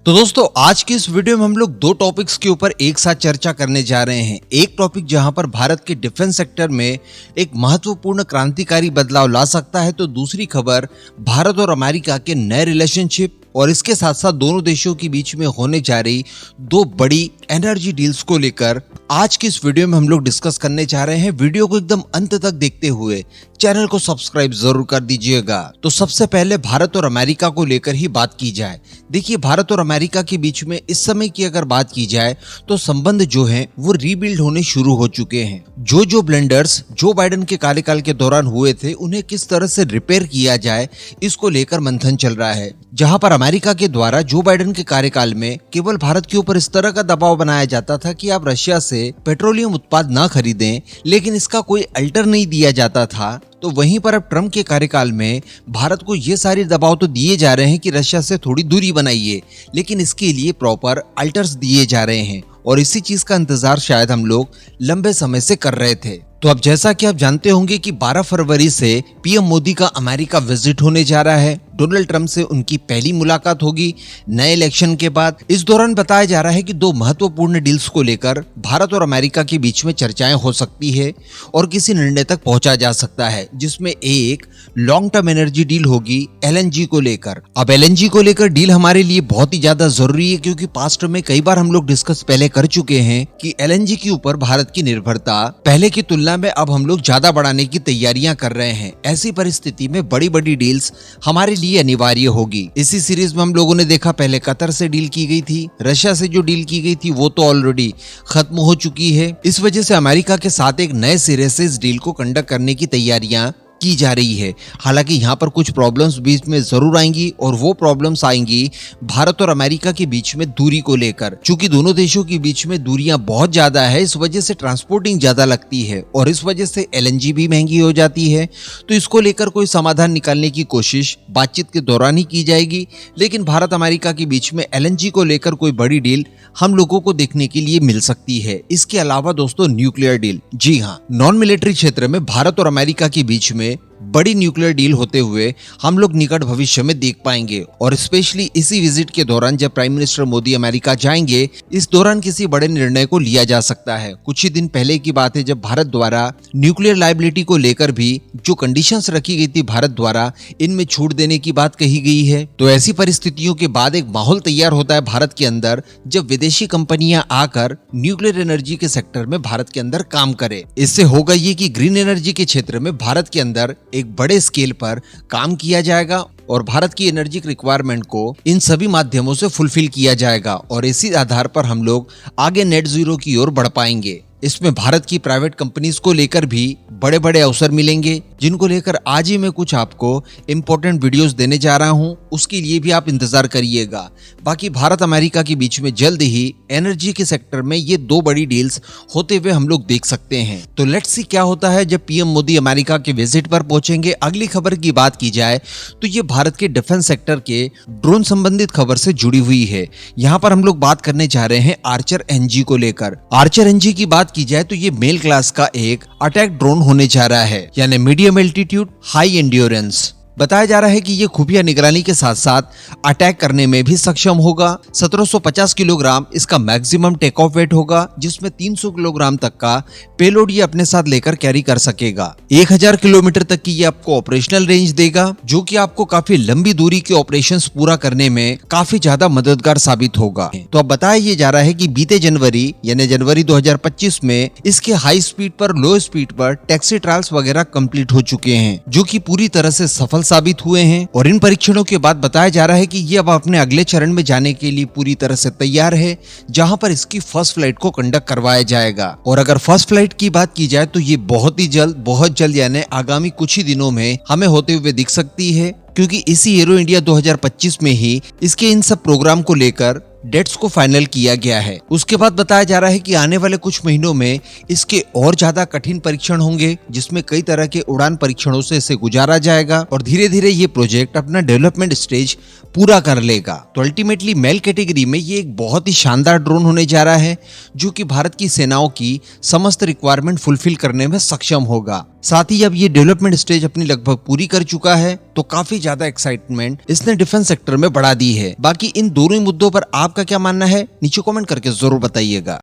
तो दोस्तों आज की इस वीडियो में हम लोग दो टॉपिक्स के ऊपर एक साथ चर्चा करने जा रहे हैं। एक टॉपिक जहां पर भारत के डिफेंस सेक्टर में एक महत्वपूर्ण क्रांतिकारी बदलाव ला सकता है, तो दूसरी खबर भारत और अमेरिका के नए रिलेशनशिप और इसके साथ साथ दोनों देशों के बीच में होने जा रही दो बड़ी एनर्जी डील्स को लेकर आज की इस वीडियो में हम लोग डिस्कस करने जा रहे हैं। वीडियो को एकदम अंत तक देखते हुए चैनल को सब्सक्राइब जरूर कर दीजिएगा। तो सबसे पहले भारत और अमेरिका को लेकर ही बात की जाए। देखिए, भारत और अमेरिका के बीच में इस समय की अगर बात की जाए तो संबंध जो हैं वो रीबिल्ड होने शुरू हो चुके हैं। जो ब्लंडर्स जो बाइडेन के कार्यकाल के दौरान हुए थे उन्हें किस तरह से रिपेयर किया जाए, इसको लेकर मंथन चल रहा है। जहां पर अमेरिका के द्वारा जो बाइडेन के कार्यकाल में केवल भारत के ऊपर इस तरह का दबाव बनाया जाता था कि आप रशिया से पेट्रोलियम उत्पाद ना खरीदें, लेकिन इसका कोई अल्टर नहीं दिया जाता था, तो वहीं पर अब ट्रम्प के कार्यकाल में भारत को ये सारे दबाव तो दिए जा रहे हैं कि रशिया से थोड़ी दूरी बनाइए, लेकिन इसके लिए प्रॉपर अल्टर्स दिए जा रहे हैं और इसी चीज का इंतजार शायद हम लोग लंबे समय से कर रहे थे। तो अब जैसा कि आप जानते होंगे कि 12 फरवरी से पीएम मोदी का अमेरिका विजिट होने जा रहा है। डोनाल्ड ट्रंप से उनकी पहली मुलाकात होगी नए इलेक्शन के बाद। इस दौरान बताया जा रहा है कि दो महत्वपूर्ण डील्स को लेकर भारत और अमेरिका के बीच में चर्चाएं हो सकती है और किसी निर्णय तक पहुंचा जा सकता है, जिसमें एक लॉन्ग टर्म एनर्जी डील होगी एलएनजी को लेकर। अब एलएनजी को लेकर डील हमारे लिए बहुत ही ज्यादा जरूरी है, क्योंकि पास्ट में कई बार हम लोग डिस्कस पहले कर चुके हैं कि एलएनजी के ऊपर भारत की निर्भरता पहले की तुलना में अब हम लोग ज्यादा बढ़ाने की तैयारियां कर रहे हैं। ऐसी परिस्थिति में बड़ी बड़ी डील्स हमारे लिए अनिवार्य होगी। इसी सीरीज में हम लोगों ने देखा, पहले कतर से डील की गई थी, रशिया से जो डील की गई थी वो तो ऑलरेडी खत्म हो चुकी है। इस वजह से अमेरिका के साथ एक नए सिरे से इस डील को कंडक्ट करने की तैयारियां की जा रही है। हालांकि यहाँ पर कुछ प्रॉब्लम्स बीच में जरूर आएंगी और वो प्रॉब्लम्स आएंगी भारत और अमेरिका के बीच में दूरी को लेकर। चूंकि दोनों देशों के बीच में दूरियां बहुत ज्यादा है, इस वजह से ट्रांसपोर्टिंग ज्यादा लगती है और इस वजह से एलएनजी भी महंगी हो जाती है। तो इसको लेकर कोई समाधान निकालने की कोशिश बातचीत के दौरान ही की जाएगी, लेकिन भारत अमेरिका के बीच में एलएनजी को लेकर कोई बड़ी डील हम लोगों को देखने के लिए मिल सकती है। इसके अलावा दोस्तों न्यूक्लियर डील, जी हाँ, नॉन मिलिट्री क्षेत्र में भारत और अमेरिका के बीच में बड़ी न्यूक्लियर डील होते हुए हम लोग निकट भविष्य में देख पाएंगे। और स्पेशली इसी विजिट के दौरान जब प्राइम मिनिस्टर मोदी अमेरिका जाएंगे, इस दौरान किसी बड़े निर्णय को लिया जा सकता है। कुछ ही दिन पहले की बात है जब भारत द्वारा न्यूक्लियर लायबिलिटी को लेकर भी जो कंडीशंस रखी गई थी भारत द्वारा, इनमें छूट देने की बात कही गई है। तो ऐसी परिस्थितियों के बाद एक माहौल तैयार होता है भारत के अंदर, जब विदेशी कंपनियां आकर न्यूक्लियर एनर्जी के सेक्टर में भारत के अंदर काम करे। इससे होगा ये कि ग्रीन एनर्जी के क्षेत्र में भारत के अंदर एक बड़े स्केल पर काम किया जाएगा और भारत की एनर्जी रिक्वायरमेंट को इन सभी माध्यमों से फुलफिल किया जाएगा और इसी आधार पर हम लोग आगे नेट जीरो की ओर बढ़ पाएंगे। इसमें भारत की प्राइवेट कंपनीज को लेकर भी बड़े बड़े अवसर मिलेंगे, जिनको लेकर आज ही मैं कुछ आपको इंपॉर्टेंट वीडियोस देने जा रहा हूं। उसके लिए भी आप इंतजार करिएगा। बाकी भारत अमेरिका के बीच में जल्द ही एनर्जी के सेक्टर में ये दो बड़ी डील्स होते हुए हम लोग देख सकते हैं। तो लेट्स सी क्या होता है जब पीएम मोदी अमेरिका के विजिट पर पहुंचेंगे। अगली खबर की बात की जाए तो ये भारत के डिफेंस सेक्टर के ड्रोन संबंधित खबर से जुड़ी हुई है। यहाँ पर हम लोग बात करने जा रहे हैं आर्चर एनजी को लेकर। आर्चर एनजी की बात की जाए तो ये मेल क्लास का एक अटैक ड्रोन होने जा रहा है, यानी मीडियम एल्टीट्यूड हाई एंड्योरेंस। बताया जा रहा है कि ये खुफिया निगरानी के साथ साथ अटैक करने में भी सक्षम होगा। 1750 किलोग्राम इसका मैक्सिमम टेक ऑफ वेट होगा, जिसमें 300 किलोग्राम तक का पेलोड ये अपने साथ लेकर कैरी कर सकेगा। 1000 किलोमीटर तक की ये आपको ऑपरेशनल रेंज देगा, जो कि आपको काफी लंबी दूरी के ऑपरेशंस पूरा करने में काफी ज्यादा मददगार साबित होगा। तो अब बताया ये जा रहा है कि बीते जनवरी यानी जनवरी 2025 में इसके हाई स्पीड पर लो स्पीड पर टैक्सी ट्रायल्स वगैरह कंप्लीट हो चुके हैं, जो कि पूरी तरह से सफल साबित हुए हैं। और इन परीक्षणों के बाद बताया जा रहा है कि ये अब अपने अगले चरण में जाने के लिए पूरी तरह से तैयार है, जहां पर इसकी फर्स्ट फ्लाइट को कंडक्ट करवाया जाएगा। और अगर फर्स्ट फ्लाइट की बात की जाए तो ये बहुत जल्द यानी आगामी कुछ ही दिनों में हमें होते हुए दिख सकती है, क्योंकि इसी एरो इंडिया 2025 में ही इसके इन सब प्रोग्राम को लेकर डेट्स को फाइनल किया गया है। उसके बाद बताया जा रहा है कि आने वाले कुछ महीनों में इसके और ज्यादा कठिन परीक्षण होंगे, जिसमें कई तरह के उड़ान परीक्षणों से इसे गुजारा जाएगा और धीरे धीरे ये प्रोजेक्ट अपना डेवलपमेंट स्टेज पूरा कर लेगा। तो अल्टीमेटली मेल कैटेगरी में ये एक बहुत ही शानदार ड्रोन होने जा रहा है, जो कि भारत की सेनाओं की समस्त रिक्वायरमेंट फुलफिल करने में सक्षम होगा। साथ ही अब ये डेवलपमेंट स्टेज अपनी लगभग पूरी कर चुका है, तो काफी ज्यादा एक्साइटमेंट इसने डिफेंस सेक्टर में बढ़ा दी है। बाकी इन दोनों ही मुद्दों पर आपका क्या मानना है, नीचे कमेंट करके जरूर बताइएगा।